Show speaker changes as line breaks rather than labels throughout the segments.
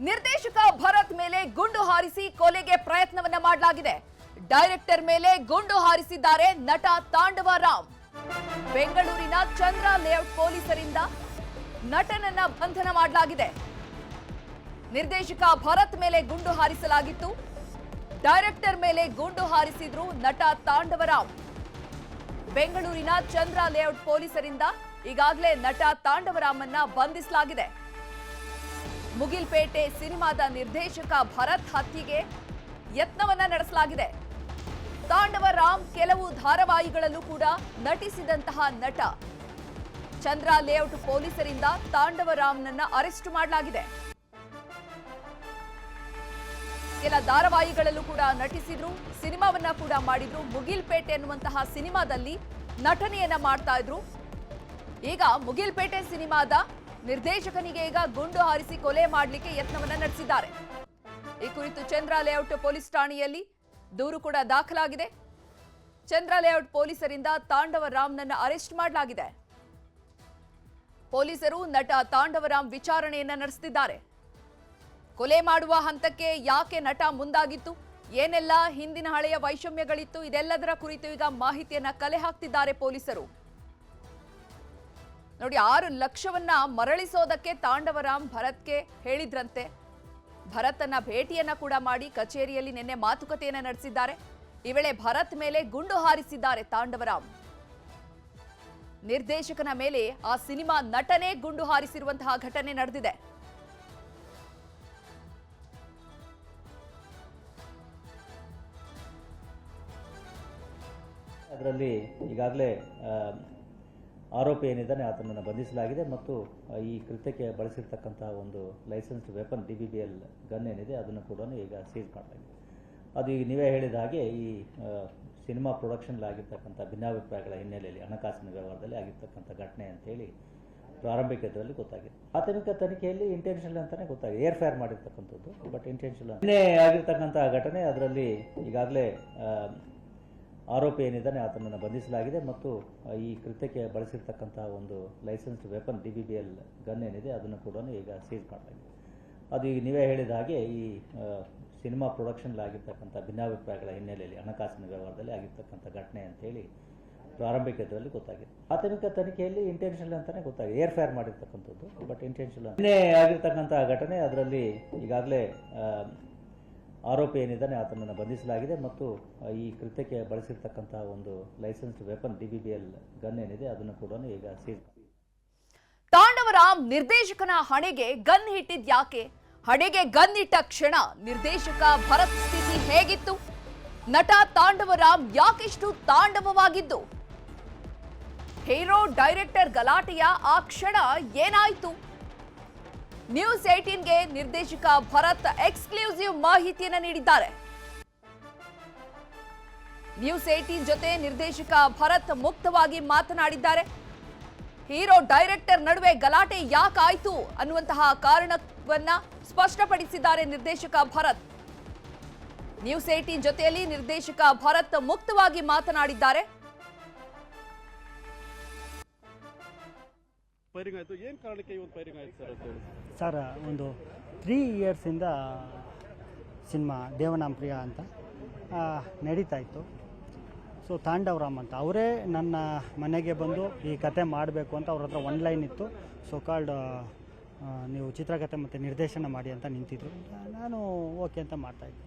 ನಿರ್ದೇಶಕ ಭರತ್ ಮೇಲೆ ಗುಂಡು ಹಾರಿಸಿ ಕೊಲೆಗೆ ಪ್ರಯತ್ನವನ್ನ ಮಾಡಲಾಗಿದೆ. ಡೈರೆಕ್ಟರ್ ಮೇಲೆ ಗುಂಡು ಹಾರಿಸಿದ್ದಾರೆ ನಟ ತಾಂಡವ ರಾಮ್. ಬೆಂಗಳೂರಿನ ಚಂದ್ರ ಲೇಔಟ್ ಪೊಲೀಸರಿಂದ ನಟನನ್ನ ಬಂಧನ ಮಾಡಲಾಗಿದೆ. ನಿರ್ದೇಶಕ ಭರತ್ ಮೇಲೆ ಗುಂಡು ಹಾರಿಸಲಾಗಿತ್ತು. ಡೈರೆಕ್ಟರ್ ಮೇಲೆ ಗುಂಡು ಹಾರಿಸಿದ್ರು ನಟ ತಾಂಡವ ರಾಮ್. ಬೆಂಗಳೂರಿನ ಚಂದ್ರ ಲೇಔಟ್ ಪೊಲೀಸರಿಂದ ಈಗಾಗಲೇ ನಟ ತಾಂಡವ ರಾಮನ್ನ ಬಂಧಿಸಲಾಗಿದೆ. ಮುಗಿಲ್ಪೇಟೆ ಸಿನಿಮಾದ ನಿರ್ದೇಶಕ ಭರತ್ ಹತ್ಯೆಗೆ ಯತ್ನವನ್ನ ನಡೆಸಲಾಗಿದೆ. ತಾಂಡವ ರಾಮ್ ಕೆಲವು ಧಾರಾವಾಹಿಗಳಲ್ಲೂ ಕೂಡ ನಟಿಸಿದಂತಹ ನಟ. ಚಂದ್ರ ಲೇಔಟ್ ಪೊಲೀಸರಿಂದ ತಾಂಡವ ರಾಮ್ನನ್ನ ಅರೆಸ್ಟ್ ಮಾಡಲಾಗಿದೆ. ಕೆಲ ಧಾರಾವಾಹಿಗಳಲ್ಲೂ ಕೂಡ ನಟಿಸಿದ್ರು, ಸಿನಿಮಾವನ್ನ ಕೂಡ ಮಾಡಿದ್ರು. ಮುಗಿಲ್ಪೇಟೆ ಎನ್ನುವಂತಹ ಸಿನಿಮಾದಲ್ಲಿ ನಟನೆಯನ್ನ ಮಾಡ್ತಾ ಇದ್ರು. ಈಗ ಮುಗಿಲ್ಪೇಟೆ ಸಿನಿಮಾದ ನಿರ್ದೇಶಕನಿಗೆ ಈಗ ಗುಂಡು ಹಾರಿಸಿ ಕೊಲೆ ಮಾಡಲಿಕ್ಕೆ ಯತ್ನವನ್ನ ನಡೆಸಿದ್ದಾರೆ. ಈ ಕುರಿತು ಚಂದ್ರ ಲೇಔಟ್ ಪೊಲೀಸ್ ಠಾಣೆಯಲ್ಲಿ ದೂರು ಕೂಡ ದಾಖಲಾಗಿದೆ. ಚಂದ್ರ ಲೇಔಟ್ ಪೊಲೀಸರಿಂದ ತಾಂಡವ ರಾಮ್ನನ್ನ ಅರೆಸ್ಟ್ ಮಾಡಲಾಗಿದೆ. ಪೊಲೀಸರು ನಟ ತಾಂಡವ ರಾಮ್ ವಿಚಾರಣೆಯನ್ನ ನಡೆಸುತ್ತಿದ್ದಾರೆ. ಕೊಲೆ ಮಾಡುವ ಹಂತಕ್ಕೆ ಯಾಕೆ ನಟ ಮುಂದಾಗಿತ್ತು, ಏನೆಲ್ಲ ಹಿಂದಿನ ಹಳೆಯ ವೈಷಮ್ಯಗಳಿತ್ತು, ಇದೆಲ್ಲದರ ಕುರಿತು ಈಗ ಮಾಹಿತಿಯನ್ನ ಕಲೆ ಹಾಕ್ತಿದ್ದಾರೆ ಪೊಲೀಸರು. ನೋಡಿ, 6 ಲಕ್ಷವನ್ನ ಮರಳಿಸೋದಕ್ಕೆ ತಾಂಡವ ರಾಮ್ ಭರತ್ಗೆ ಹೇಳಿದ್ರಂತೆ. ಭರತನ ಭೇಟಿಯನ್ನ ಕೂಡ ಮಾಡಿ ಕಚೇರಿಯಲ್ಲಿ ನಿನ್ನೆ ಮಾತುಕತೆಯನ್ನ ನಡೆಸಿದ್ದಾರೆ. ಈ ವೇಳೆ ಭರತ್ ಮೇಲೆ ಗುಂಡು ಹಾರಿಸಿದ್ದಾರೆ ತಾಂಡವ ರಾಮ್. ನಿರ್ದೇಶಕನ ಮೇಲೆ ಆ ಸಿನಿಮಾ ನಟನೆ ಗುಂಡು ಹಾರಿಸಿರುವಂತಹ ಘಟನೆ ನಡೆದಿದೆ.
ಅದರಲ್ಲಿ ಈಗಾಗಲೇ ಆರೋಪಿ ಏನಿದ್ದಾನೆ ಆತನನ್ನು ಬಂಧಿಸಲಾಗಿದೆ ಮತ್ತು ಈ ಕೃತ್ಯಕ್ಕೆ ಬಳಸಿರ್ತಕ್ಕಂತಹ ಒಂದು ಲೈಸೆನ್ಸ್ಡ್ ವೆಪನ್ DBBL ಗನ್ ಏನಿದೆ ಅದನ್ನು ಕೂಡ ಈಗ ಸೀಸ್ ಮಾಡಲಾಗಿದೆ. ಅದು ಈಗ ನೀವೇ ಹೇಳಿದ ಹಾಗೆ ಈ ಸಿನಿಮಾ ಪ್ರೊಡಕ್ಷನ್ಲಾಗಿರ್ತಕ್ಕಂಥ ಭಿನ್ನಾಭಿಪ್ರಾಯಗಳ ಹಿನ್ನೆಲೆಯಲ್ಲಿ ಹಣಕಾಸಿನ ವ್ಯವಹಾರದಲ್ಲಿ ಆಗಿರ್ತಕ್ಕಂಥ ಘಟನೆ ಅಂತೇಳಿ ಪ್ರಾರಂಭಿಕ ಇದರಲ್ಲಿ ಗೊತ್ತಾಗಿದೆ. ಪ್ರಾಥಮಿಕ ತನಿಖೆಯಲ್ಲಿ ಇಂಟೆನ್ಷನಲ್ ಅಂತಲೇ ಗೊತ್ತಾಗಿದೆ, ಏರ್ ಫೈರ್ ಮಾಡಿರ್ತಕ್ಕಂಥದ್ದು, ಬಟ್ ಇಂಟೆನ್ಷನಲ್ ನಿನ್ನೆ ಆಗಿರ್ತಕ್ಕಂಥ ಘಟನೆ. ಅದರಲ್ಲಿ ಈಗಾಗಲೇ ಆರೋಪಿ ಏನಿದ್ದಾನೆ ಆತನನ್ನು ಬಂಧಿಸಲಾಗಿದೆ ಮತ್ತು ಈ ಕೃತ್ಯಕ್ಕೆ ಬಳಸಿರ್ತಕ್ಕಂತಹ ಒಂದು ಲೈಸೆನ್ಸ್ಡ್ ವೆಪನ್ DBBL ಗನ್ ಏನಿದೆ ಅದನ್ನು ಕೂಡ ಈಗ ಸೀಸ್ ಮಾಡಲಾಗಿದೆ. ಅದು ಈಗ ನೀವೇ ಹೇಳಿದ ಹಾಗೆ ಈ ಸಿನಿಮಾ ಪ್ರೊಡಕ್ಷನ್ಲಾಗಿರ್ತಕ್ಕಂಥ ಭಿನ್ನಾಭಿಪ್ರಾಯಗಳ ಹಿನ್ನೆಲೆಯಲ್ಲಿ ಹಣಕಾಸಿನ ವ್ಯವಹಾರದಲ್ಲಿ ಆಗಿರ್ತಕ್ಕಂಥ ಘಟನೆ ಅಂತೇಳಿ ಪ್ರಾರಂಭಿಕ ಇದರಲ್ಲಿ ಗೊತ್ತಾಗಿದೆ. ಪ್ರಾಥಮಿಕ ತನಿಖೆಯಲ್ಲಿ ಇಂಟೆನ್ಷನಲ್ ಅಂತಲೇ ಗೊತ್ತಾಗಿದೆ, ಏರ್ ಫೈರ್ ಮಾಡಿರ್ತಕ್ಕಂಥದ್ದು, ಬಟ್ ಇಂಟೆನ್ಷನಲ್ ನಿನ್ನೆ ಆಗಿರ್ತಕ್ಕಂಥ ಘಟನೆ. ಅದರಲ್ಲಿ ಈಗಾಗಲೇ ಆರೋಪಿ ಏನಿದ್ದಾನೆ ಆತನನ್ನು ಬಂಧಿಸಲಾಗಿದೆ ಮತ್ತು ಈ ಕೃತ್ಯಕ್ಕೆ ಬಳಸಿರ್ತಕ್ಕಂತಹ ಒಂದು ಲೈಸೆನ್ಸ್ಡ್ ವೆಪನ್ DBBL ಗನ್ ಏನಿದೆ ಅದನ್ನು ಕೂಡ ಈಗ ಸೀಸ್.
ತಾಂಡವ ರಾಮ್ ನಿರ್ದೇಶಕನ ಹಣೆಗೆ ಗನ್ ಹಿಟ್ಟಿದ್ ಯಾಕೆ? ಹಣೆಗೆ ಗನ್ ಇಟ್ಟ ಕ್ಷಣ ನಿರ್ದೇಶಕ ಭರತ್ ಸ್ಥಿತಿ ಹೇಗಿತ್ತು? ನಟ ತಾಂಡವ ರಾಮ್ ಯಾಕೆಷ್ಟು ತಾಂಡವವಾಗಿದ್ದು? ಹೀರೋ ಡೈರೆಕ್ಟರ್ ಗಲಾಟೆಯ ಆ ಕ್ಷಣ ಏನಾಯ್ತು? ನ್ಯೂಸ್ 18ಗೆ ನಿರ್ದೇಶಕ ಭರತ್ ಎಕ್ಸ್ಕ್ಲೂಸಿವ್ ಮಾಹಿತಿಯನ್ನು ನೀಡಿದ್ದಾರೆ. ನ್ಯೂಸ್ 18 ಜೊತೆ ನಿರ್ದೇಶಕ ಭರತ್ ಮುಕ್ತವಾಗಿ ಮಾತನಾಡಿದ್ದಾರೆ. ಹೀರೋ ಡೈರೆಕ್ಟರ್ ನಡುವೆ ಗಲಾಟೆ ಯಾಕಾಯ್ತು ಅನ್ನುವಂತಹ ಕಾರಣವನ್ನ ಸ್ಪಷ್ಟಪಡಿಸಿದ್ದಾರೆ ನಿರ್ದೇಶಕ ಭರತ್. ನ್ಯೂಸ್ 18 ಜೊತೆಯಲ್ಲಿ ನಿರ್ದೇಶಕ ಭರತ್ ಮುಕ್ತವಾಗಿ ಮಾತನಾಡಿದ್ದಾರೆ.
ಏನು ಕಾರಣಕ್ಕೆ ಈ ಒಂದು ಫೈರಿಂಗ್ ಆಯ್ತು
ಸರ್? ಒಂದು 3 ಇಯರ್ಸಿಂದ ಸಿನಿಮಾ ದೇವನಾಂಪ್ರಿಯ ಅಂತ ನಡೀತಾ ಇತ್ತು. ಸೊ ತಾಂಡವ ರಾಮ್ ಅಂತ ಅವರೇ ನನ್ನ ಮನೆಗೆ ಬಂದು ಈ ಕತೆ ಮಾಡಬೇಕು ಅಂತ ಅವ್ರ ಹತ್ರ 1 ಲೈನ್ ಇತ್ತು. ಸೊ ಕಾಲ್ಡ್ ನೀವು ಚಿತ್ರಕಥೆ ಮತ್ತು ನಿರ್ದೇಶನ ಮಾಡಿ ಅಂತ ನಿಂತಿದ್ರು. ನಾನು ಓಕೆ ಅಂತ ಮಾಡ್ತಾಯಿದ್ದೆ.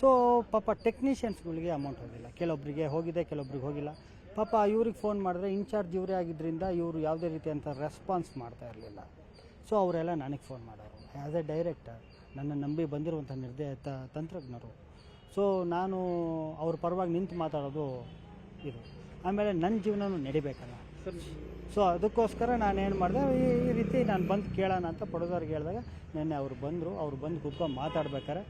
ಸೊ ಪಾಪ ಟೆಕ್ನಿಷಿಯನ್ಸ್ಗಳಿಗೆ ಅಮೌಂಟ್ ಹೋಗಿಲ್ಲ, ಕೆಲವೊಬ್ಬರಿಗೆ ಹೋಗಿದೆ, ಕೆಲವೊಬ್ರಿಗೆ ಹೋಗಿಲ್ಲ. ಪಾಪ ಇವ್ರಿಗೆ ಫೋನ್ ಮಾಡಿದ್ರೆ ಇನ್ಚಾರ್ಜ್ ಇವರೇ ಆಗಿದ್ದರಿಂದ ಇವರು ಯಾವುದೇ ರೀತಿಯಂಥ ರೆಸ್ಪಾನ್ಸ್ ಮಾಡ್ತಾ ಇರಲಿಲ್ಲ. ಸೊ ಅವರೆಲ್ಲ ನನಗೆ ಫೋನ್ ಮಾಡೋರು. ಆ್ಯಸ್ ಎ ಡೈರೆಕ್ಟರ್ ನನ್ನ ನಂಬಿ ಬಂದಿರುವಂಥ ತಂತ್ರಜ್ಞರು. ಸೊ ನಾನು ಅವ್ರ ಪರವಾಗಿ ನಿಂತು ಮಾತಾಡೋದು ಇದು. ಆಮೇಲೆ ನನ್ನ ಜೀವನನೂ ನಡಿಬೇಕಲ್ಲ. ಸೊ ಅದಕ್ಕೋಸ್ಕರ ನಾನೇನು ಮಾಡಿದೆ, ಈ ರೀತಿ ನಾನು ಬಂದು ಕೇಳೋಣ ಅಂತ ಪ್ರೊಡ್ಯೂಸರ್ಗೆ ಹೇಳಿದಾಗ ನೆನ್ನೆ ಅವ್ರು ಬಂದು ಕೂತ್ಕೊಂಡು ಮಾತಾಡ್ಬೇಕಾರೆ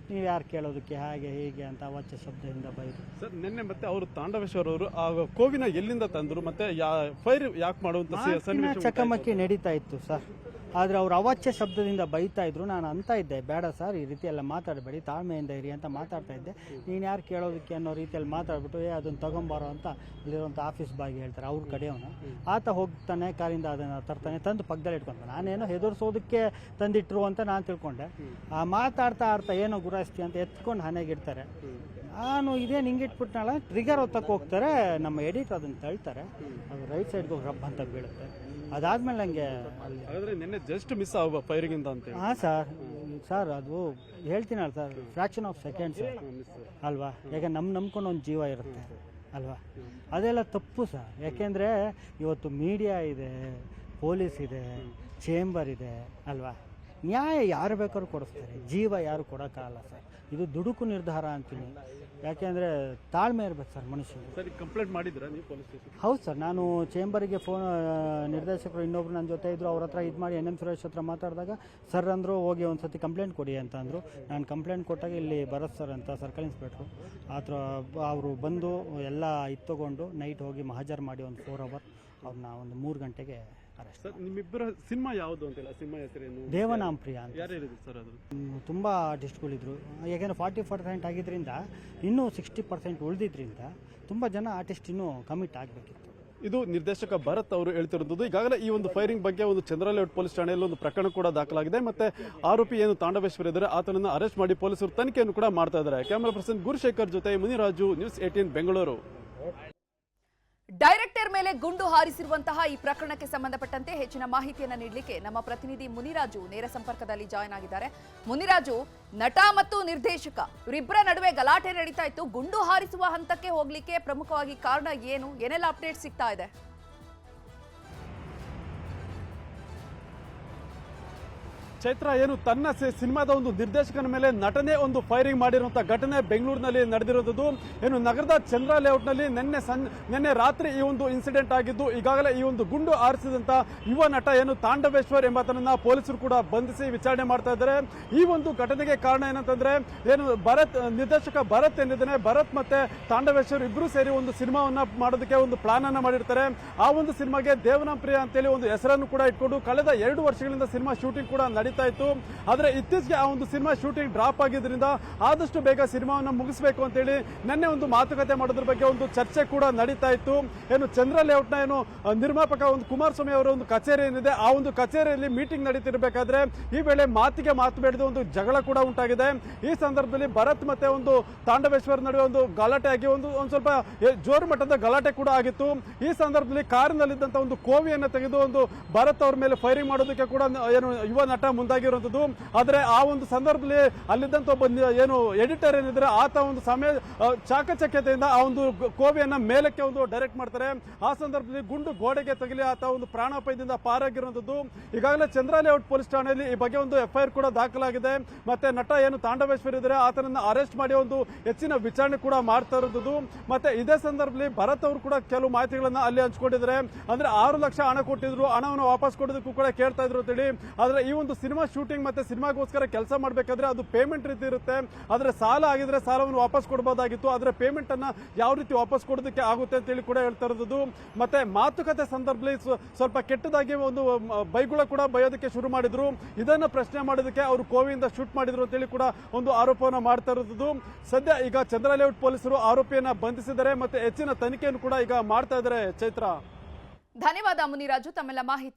ನೀವು ಯಾರು ಕೇಳೋದಕ್ಕೆ ಹಾಗೆ ಹೀಗೆ ಅಂತ ಅವಾಚ್ಯ ಶಬ್ದದಿಂದ ಬೈದು.
ಸರ್ ನಿನ್ನೆ ಮತ್ತೆ ಅವರು ತಾಂಡವೇಶ್ವರ ಅವರು ಆ ಕೋವಿನ ಎಲ್ಲಿಂದ ತಂದರು ಮತ್ತೆ ಫೈರ್ ಯಾಕೆ ಮಾಡುವಂತ
ಚಕಮಕಿ ನಡೀತಾ ಇತ್ತು ಸರ್. ಆದರೆ ಅವರು ಅವಾಚ್ಯ ಶಬ್ದದಿಂದ ಬೈತಾ ಇದ್ರು. ನಾನು ಅಂತ ಇದ್ದೆ, ಬೇಡ ಸರ್ ಈ ರೀತಿ ಎಲ್ಲ ಮಾತಾಡಬೇಡಿ, ತಾಳ್ಮೆಯಿಂದ ಇರಿ ಅಂತ ಮಾತಾಡ್ತಾ ಇದ್ದೆ. ನೀನು ಯಾರು ಕೇಳೋದಕ್ಕೆ ಅನ್ನೋ ರೀತಿಯಲ್ಲಿ ಮಾತಾಡ್ಬಿಟ್ಟು ಅದನ್ನು ತಗೊಂಬಾರೋ ಅಂತ ಅಲ್ಲಿರುವಂಥ ಆಫೀಸ್ ಬಾಯ್ಗೆ ಹೇಳ್ತಾರೆ, ಅವ್ರ ಕಡೆಯವನು. ಆತ ಹೋಗ್ತಾನೆ ಕಾರಿಂದ ಅದನ್ನು ತರ್ತಾನೆ, ತಂದು ಪಕ್ಕದಲ್ಲಿ ಇಟ್ಕೊತಾನೆ. ನಾನೇನೋ ಹೆದರ್ಸೋದಕ್ಕೆ ತಂದಿಟ್ರು ಅಂತ ನಾನು ತಿಳ್ಕೊಂಡೆ. ಮಾತಾಡ್ತಾ ಏನೋ ಗುರಾಯಿಸ್ತಿ ಅಂತ ಎತ್ಕೊಂಡು ಹನೆಗಿಡ್ತಾರೆ. ನಾನು ಇದೇನು ಹಿಂಗಿಟ್ಬಿಟ್ನಲ್ಲ, ಟ್ರಿಗರ್ ಒತ್ತಕ್ಕೆ ಹೋಗ್ತಾರೆ, ನಮ್ಮ ಎಡಿಟರ್ ಅದನ್ನು ತಳ್ತಾರೆ, ಅದು ರೈಟ್ ಸೈಡ್ಗೆ ಹೋಗಿ ರಬ್ ಅಂತ ಬೀಳುತ್ತೆ. ಅದಾದ್ಮೇಲೆ ನನಗೆ
ಹಾಗಾದ್ರೆ ನಿನ್ನೆ ಜಸ್ಟ್ ಮಿಸ್ ಫೈರಿಂಗ್ ಇಂದ ಅಂತ
ಹಾಂ ಸರ್ ಅದು ಹೇಳ್ತೀನಲ್ಲ ಸರ್, ಫ್ರ್ಯಾಕ್ಷನ್ ಆಫ್ ಸೆಕೆಂಡ್ಸ್ ಅಲ್ವಾ. ಯಾಕೆ ನಂಬ್ಕೊಂಡು ಒಂದು ಜೀವ ಇರುತ್ತೆ ಅಲ್ವಾ, ಅದೆಲ್ಲ ತಪ್ಪು ಸರ್. ಯಾಕೆಂದರೆ ಇವತ್ತು ಮೀಡಿಯಾ ಇದೆ, ಪೊಲೀಸ್ ಇದೆ, ಚೇಂಬರ್ ಇದೆ ಅಲ್ವಾ. ನ್ಯಾಯ ಯಾರು ಬೇಕಾದ್ರೂ ಕೊಡಿಸ್ತಾರೆ, ಜೀವ ಯಾರು ಕೊಡೋಕ್ಕಾಗಲ್ಲ ಸರ್. ಇದು ದುಡುಕು ನಿರ್ಧಾರ ಅಂತೀನಿ. ಯಾಕೆಂದರೆ ತಾಳ್ಮೆ ಇರ್ಬೇಕು ಸರ್ ಮನುಷ್ಯನಿಗೆ.
ಸರಿ, ಕಂಪ್ಲೇಂಟ್ ಮಾಡಿದ್ರಾ ನೀವು ಪೊಲೀಸ್ ಸ್ಟೇಷನ್?
ಹೌದು ಸರ್, ನಾನು ಚೇಂಬರಿಗೆ ಫೋನ್, ನಿರ್ದೇಶಕರು ಇನ್ನೊಬ್ರು ನನ್ನ ಜೊತೆ ಇದ್ದರು, ಅವ್ರ ಹತ್ರ ಇದು ಮಾಡಿ NM ಸುರೇಶ್ ಹತ್ರ ಮಾತಾಡಿದಾಗ ಸರ್ ಅಂದರು ಹೋಗಿ ಒಂದು ಸತಿ ಕಂಪ್ಲೇಂಟ್ ಕೊಡಿ ಅಂತ ಅಂದರು. ನಾನು ಕಂಪ್ಲೇಂಟ್ ಕೊಟ್ಟಾಗ ಇಲ್ಲಿ ಭರತ್ ಸರ್ ಅಂತ ಸರ್ಕಲ್ ಇನ್ಸ್ಪೆಕ್ಟ್ರು ಅವರು ಬಂದು ಎಲ್ಲ ಇತ್ತುಕೊಂಡು ನೈಟ್ ಹೋಗಿ ಮಹಾಜರ್ ಮಾಡಿ ಒಂದು 4 hour ಅವ್ರನ್ನ ಒಂದು 3 ಗಂಟೆಗೆ ಅರೆಸ್ಟ್.
ಸರ್, ನಿಮ್ಮಿಬ್ಬರ ಸಿನಿಮಾ ಯಾವುದು ಅಂತಿಲ್ಲ, ಸಿನಿಮಾ ಹೆಸರೇನು?
ದೇವನಾಂ ಪ್ರಿಯ ಅಂತ.
ಯಾರು ಹೇಳಿದ್ರು ಸರ್ ಅದು?
ತುಂಬ ಆರ್ಟಿಸ್ಟ್ಗಳಿದ್ರು. ಯಾಕೆಂದರೆ 40% ಆಗಿದ್ದರಿಂದ ಇನ್ನೂ 60% ಉಳಿದಿದ್ದರಿಂದ ತುಂಬ ಜನ ಆರ್ಟಿಸ್ಟ್ ಇನ್ನೂ ಕಮಿಟ್ ಆಗಬೇಕಿತ್ತು.
ಇದು ನಿರ್ದೇಶಕ ಭರತ್ ಅವರು ಹೇಳ್ತಿರೋದು. ಈಗಾಗಲೇ ಈ ಒಂದು ಫೈರಿಂಗ್ ಬಗ್ಗೆ ಒಂದು ಚಂದ್ರಲೇಔಟ್ ಪೊಲೀಸ್ ಠಾಣೆಯಲ್ಲಿ ಒಂದು ಪ್ರಕರಣ ಕೂಡ ದಾಖಲಾಗಿದೆ. ಮತ್ತೆ ಆರೋಪಿ ಏನು ತಾಂಡವೇಶ್ವರ ಇದ್ದಾರೆ ಆತನನ್ನು ಅರೆಸ್ಟ್ ಮಾಡಿ ಪೊಲೀಸರು ತನಿಖೆಯನ್ನು ಕೂಡ ಮಾಡ್ತಾ ಇದ್ದಾರೆ. ಕ್ಯಾಮರಾ ಪರ್ಸನ್ ಗುರುಶೇಖರ್ ಜೊತೆ ಮುನಿರಾಜು, ನ್ಯೂಸ್ 18 ಬೆಂಗಳೂರು.
ಡೈರೆಕ್ಟರ್ ಮೇಲೆ ಗುಂಡು ಹಾರಿಸಿರುವಂತಹ ಈ ಪ್ರಕರಣಕ್ಕೆ ಸಂಬಂಧಪಟ್ಟಂತೆ ಹೆಚ್ಚಿನ ಮಾಹಿತಿಯನ್ನು ನೀಡಲಿಕ್ಕೆ ನಮ್ಮ ಪ್ರತಿನಿಧಿ ಮುನಿರಾಜು ನೇರ ಸಂಪರ್ಕದಲ್ಲಿ ಜಾಯ್ನ್ ಆಗಿದ್ದಾರೆ. ಮುನಿರಾಜು, ನಟ ಮತ್ತು ನಿರ್ದೇಶಕ ಇವರಿಬ್ಬರ ನಡುವೆ ಗಲಾಟೆ ನಡೀತಾ ಇತ್ತು. ಗುಂಡು ಹಾರಿಸುವ ಹಂತಕ್ಕೆ ಹೋಗ್ಲಿಕ್ಕೆ ಪ್ರಮುಖವಾಗಿ ಕಾರಣ ಏನು? ಏನೆಲ್ಲ ಅಪ್ಡೇಟ್ ಸಿಗ್ತಾ ಇದೆ?
ಚೈತ್ರ, ಏನು ತನ್ನ ಸಿನಿಮಾದ ಒಂದು ನಿರ್ದೇಶಕನ ಮೇಲೆ ನಟನೆ ಒಂದು ಫೈರಿಂಗ್ ಮಾಡಿರುವಂತಹ ಘಟನೆ ಬೆಂಗಳೂರಿನಲ್ಲಿ ನಡೆದಿರೋದು. ಏನು ನಗರದ ಚಂದ್ರ ಲೇಔಟ್ನಲ್ಲಿ ನಿನ್ನೆ ರಾತ್ರಿ ಈ ಒಂದು ಇನ್ಸಿಡೆಂಟ್ ಆಗಿದ್ದು, ಈಗಾಗಲೇ ಈ ಒಂದು ಗುಂಡು ಹಾರಿಸಿದಂತ ಯುವ ನಟ ಏನು ತಾಂಡವೇಶ್ವರ್ ಎಂಬಾತನನ್ನ ಪೊಲೀಸರು ಕೂಡ ಬಂಧಿಸಿ ವಿಚಾರಣೆ ಮಾಡ್ತಾ ಇದ್ದಾರೆ. ಈ ಒಂದು ಘಟನೆಗೆ ಕಾರಣ ಏನಂತಂದ್ರೆ, ಏನು ನಿರ್ದೇಶಕ ಭರತ್ ಏನಿದ್ದಾನೆ, ಭರತ್ ಮತ್ತೆ ತಾಂಡವೇಶ್ವರ್ ಇಬ್ರು ಸೇರಿ ಒಂದು ಸಿನಿಮಾವನ್ನ ಮಾಡೋದಕ್ಕೆ ಒಂದು ಪ್ಲಾನ್ ಅನ್ನ ಮಾಡಿರ್ತಾರೆ. ಆ ಒಂದು ಸಿನಿಮಾಗೆ ದೇವನಾಂ ಪ್ರಿಯ ಅಂತೇಳಿ ಒಂದು ಹೆಸರನ್ನು ಕೂಡ ಇಟ್ಕೊಂಡು ಕಳೆದ 2 ವರ್ಷಗಳಿಂದ ಸಿನಿಮಾ ಶೂಟಿಂಗ್ ಕೂಡ ನಡೀತಾ ಇತ್ತು. ಆದ್ರೆ ಇತ್ತೀಚೆಗೆ ಆ ಒಂದು ಸಿನಿಮಾ ಶೂಟಿಂಗ್ ಡ್ರಾಪ್ ಆಗಿದ್ರಿಂದ ಆದಷ್ಟು ಬೇಗ ಸಿನಿಮಾವನ್ನ ಮುಗಿಸಬೇಕು ಅಂತೇಳಿ ನಿನ್ನೆ ಒಂದು ಮಾತುಕತೆ ಮಾಡೋದ್ರ ಬಗ್ಗೆ ಒಂದು ಚರ್ಚೆ ಕೂಡ ನಡೀತಾ ಇತ್ತು. ಏನು ಚಂದ್ರ ಲೇಔಟ್ನ ಏನು ನಿರ್ಮಾಪಕ ಒಂದು ಕುಮಾರಸ್ವಾಮಿ ಅವರ ಒಂದು ಕಚೇರಿ ಏನಿದೆ, ಆ ಒಂದು ಕಚೇರಿಯಲ್ಲಿ ಮೀಟಿಂಗ್ ನಡೀತಿರ್ಬೇಕಾದ್ರೆ ಈ ವೇಳೆ ಮಾತಿಗೆ ಮಾತು ಬೆಳೆದು ಒಂದು ಜಗಳ ಕೂಡ ಉಂಟಾಗಿದೆ. ಈ ಸಂದರ್ಭದಲ್ಲಿ ಭರತ್ ಮತ್ತೆ ಒಂದು ತಾಂಡವೇಶ್ವರ್ ನಡುವೆ ಒಂದು ಗಲಾಟೆ ಆಗಿ ಒಂದು ಸ್ವಲ್ಪ ಜೋರು ಮಟ್ಟದ ಗಲಾಟೆ ಕೂಡ ಆಗಿತ್ತು. ಈ ಸಂದರ್ಭದಲ್ಲಿ ಕಾರಿನಲ್ಲಿದ್ದಂತ ಒಂದು ಕೋವಿಯನ್ನು ತೆಗೆದು ಒಂದು ಭರತ್ ಅವ್ರ ಮೇಲೆ ಫೈರಿಂಗ್ ಮಾಡೋದಕ್ಕೆ ಕೂಡ ಏನು ಯುವ ನಟ ಮುಂದಾಗಿರುವಂತದ್ದು. ಆದ್ರೆ ಆ ಒಂದು ಸಂದರ್ಭದಲ್ಲಿ ಅಲ್ಲಿದ್ದಂತ ಒಬ್ಬ ಏನು ಎಡಿಟರ್ ಏನಿದ್ರೆ ಆತ ಒಂದು ಚಾಕಚಕ್ಯತೆಯಿಂದ ಆ ಒಂದು ಕೋವಿಯನ್ನ ಮೇಲಕ್ಕೆ ಒಂದು ಡೈರೆಕ್ಟ್ ಮಾಡ್ತಾರೆ. ಆ ಸಂದರ್ಭದಲ್ಲಿ ಗುಂಡು ಗೋಡೆಗೆ ತಗಲಿ ಆತ ಒಂದು ಪ್ರಾಣಾಪಾಯದಿಂದ ಪಾರಾಗಿರುವಂತದ್ದು. ಈಗಾಗಲೇ ಚಂದ್ರ ಲೇಔಟ್ ಪೊಲೀಸ್ ಠಾಣೆಯಲ್ಲಿ ಈ ಬಗ್ಗೆ ಒಂದು FIR ಕೂಡ ದಾಖಲಾಗಿದೆ. ಮತ್ತೆ ನಟ ಏನು ತಾಂಡವೇಶ್ವರ್ ಇದ್ದಾರೆ ಆತನನ್ನ ಅರೆಸ್ಟ್ ಮಾಡಿ ಒಂದು ಹೆಚ್ಚಿನ ವಿಚಾರಣೆ ಕೂಡ ಮಾಡ್ತಾ ಇರುವುದು. ಮತ್ತೆ ಇದೇ ಸಂದರ್ಭದಲ್ಲಿ ಭರತ್ ಅವರು ಕೂಡ ಕೆಲವು ಮಾಹಿತಿಗಳನ್ನ ಅಲ್ಲಿ ಹಂಚ್ಕೊಂಡಿದ್ದಾರೆ. ಅಂದ್ರೆ 6 ಲಕ್ಷ ಹಣ ಕೊಟ್ಟಿದ್ರು, ಹಣವನ್ನು ವಾಪಸ್ ಕೊಡೋದಕ್ಕೂ ಕೂಡ ಕೇಳ್ತಾ ಇದ್ರು ಅಂತೇಳಿ. ಆದ್ರೆ ಈ ಒಂದು ಸಿನಿಮಾ ಶೂಟಿಂಗ್ ಮತ್ತೆ ಸಿನಿಮಾಗೋಸ್ಕರ ಕೆಲಸ ಮಾಡಬೇಕಾದ್ರೆ ಅದು ಪೇಮೆಂಟ್ ರೀತಿ ಇರುತ್ತೆ. ಆದ್ರೆ ಸಾಲ ಆಗಿದ್ರೆ ಸಾಲವನ್ನು ವಾಪಸ್ ಕೊಡಬಹುದಾಗಿತ್ತು, ಆದ್ರೆ ಪೇಮೆಂಟ್ ಅನ್ನ ಯಾವ ರೀತಿ ವಾಪಸ್ ಕೊಡೋದಕ್ಕೆ ಆಗುತ್ತೆ ಅಂತ ಹೇಳಿ ಕೂಡ ಹೇಳ್ತಾ ಇರೋದು. ಮತ್ತೆ ಮಾತುಕತೆ ಸಂದರ್ಭದಲ್ಲಿ ಸ್ವಲ್ಪ ಕೆಟ್ಟದಾಗಿ ಒಂದು ಬೈಗುಳ ಕೂಡ ಬಯೋದಕ್ಕೆ ಶುರು ಮಾಡಿದ್ರು. ಇದನ್ನ ಪ್ರಶ್ನೆ ಮಾಡೋದಕ್ಕೆ ಅವರು ಕೋವಿಯಿಂದ ಶೂಟ್ ಮಾಡಿದ್ರು ಅಂತ ಹೇಳಿ ಕೂಡ ಒಂದು ಆರೋಪವನ್ನ ಮಾಡ್ತಾ ಇರೋದು. ಸದ್ಯ ಈಗ ಚಂದ್ರ ಲೇಔಟ್ ಪೊಲೀಸರು ಆರೋಪಿಯನ್ನ ಬಂಧಿಸಿದ್ದಾರೆ ಮತ್ತೆ ಹೆಚ್ಚಿನ ತನಿಖೆಯನ್ನು ಕೂಡ ಈಗ ಮಾಡ್ತಾ ಇದ್ದಾರೆ. ಚೈತ್ರ,
ಧನ್ಯವಾದ ಮುನಿರಾಜು ತಮ್ಮೆಲ್ಲ ಮಾಹಿತಿ.